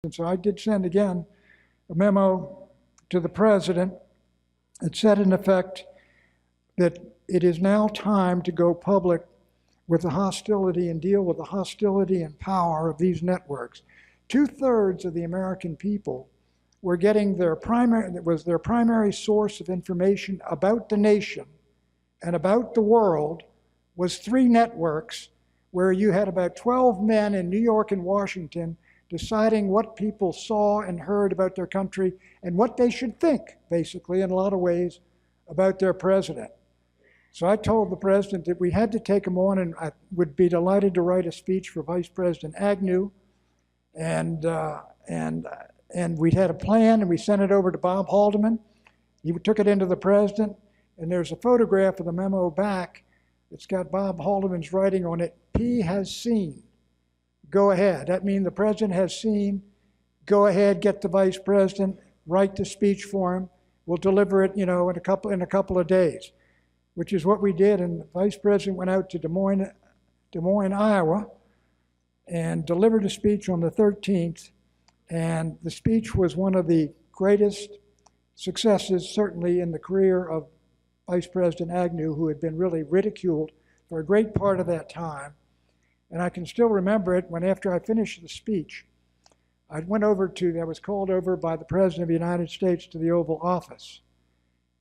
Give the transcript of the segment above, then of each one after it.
And so I did send again a memo to the president. It said in effect that it is now time to go public with the hostility and deal with the hostility and power of these networks. 2/3 of the American people were getting their primary source of information about the nation and about the world was 3 networks where you had about 12 men in New York and Washington deciding what people saw and heard about their country and what they should think, basically, in a lot of ways, about their president. So I told the president that we had to take him on, and I would be delighted to write a speech for Vice President Agnew. And we had a plan, and we sent it over to Bob Haldeman. He took it into the president, and there's a photograph of the memo back. It's got Bob Haldeman's writing on it. P has seen. Go ahead. That means the president has seen. Go ahead, get the vice president, write the speech for him. We'll deliver it, in a couple of days, which is what we did. And the vice president went out to Des Moines, Iowa, and delivered a speech on the 13th. And the speech was one of the greatest successes, certainly in the career of Vice President Agnew, who had been really ridiculed for a great part of that time. And I can still remember it when, after I finished the speech, I was called over by the President of the United States to the Oval Office.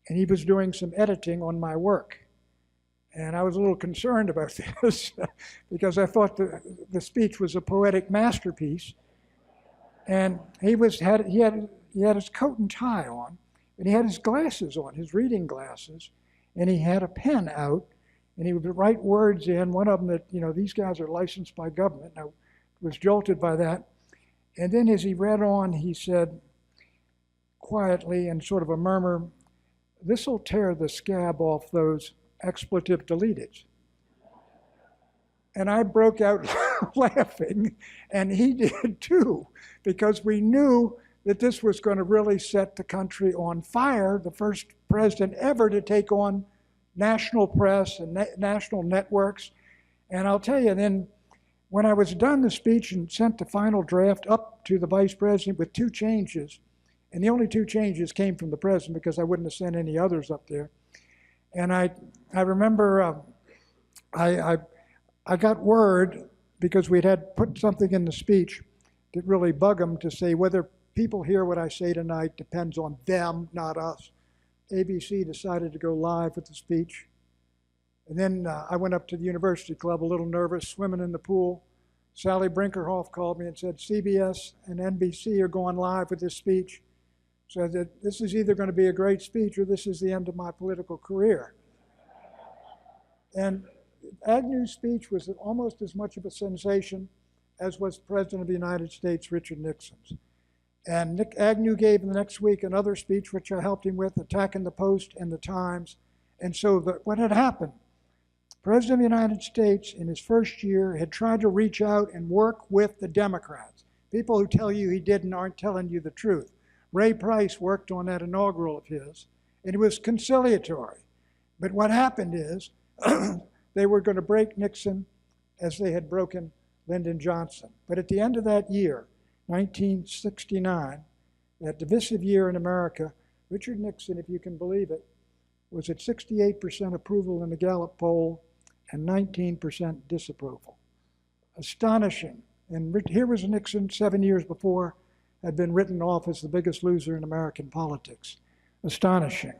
And he was doing some editing on my work. And I was a little concerned about this because I thought the speech was a poetic masterpiece. And he had his coat and tie on, and he had his glasses on, his reading glasses, and he had a pen out, and he would write words in, one of them that, these guys are licensed by government. And I was jolted by that. And then as he read on, he said quietly in sort of a murmur, "This'll tear the scab off those expletive deleteds." And I broke out laughing, and he did too, because we knew that this was going to really set the country on fire, the first president ever to take on national press and national networks. And I'll tell you, then when I was done the speech and sent the final draft up to the vice president with 2 changes, and the only 2 changes came from the president because I wouldn't have sent any others up there. And I remember I got word, because we'd had put something in the speech that really bugged them, to say whether people hear what I say tonight depends on them, not us. ABC decided to go live with the speech. And then I went up to the University Club a little nervous, swimming in the pool. Sally Brinkerhoff called me and said, CBS and NBC are going live with this speech. So that this is either going to be a great speech or this is the end of my political career. And Agnew's speech was almost as much of a sensation as was President of the United States, Richard Nixon's. And Agnew gave the next week another speech, which I helped him with, attacking the Post and the Times. And so what had happened, President of the United States in his first year had tried to reach out and work with the Democrats. People who tell you he didn't aren't telling you the truth. Ray Price worked on that inaugural of his, and it was conciliatory. But what happened is they were going to break Nixon as they had broken Lyndon Johnson. But at the end of that year, 1969, that divisive year in America, Richard Nixon, if you can believe it, was at 68% approval in the Gallup poll and 19% disapproval. Astonishing. And here was Nixon 7 years before, had been written off as the biggest loser in American politics. Astonishing.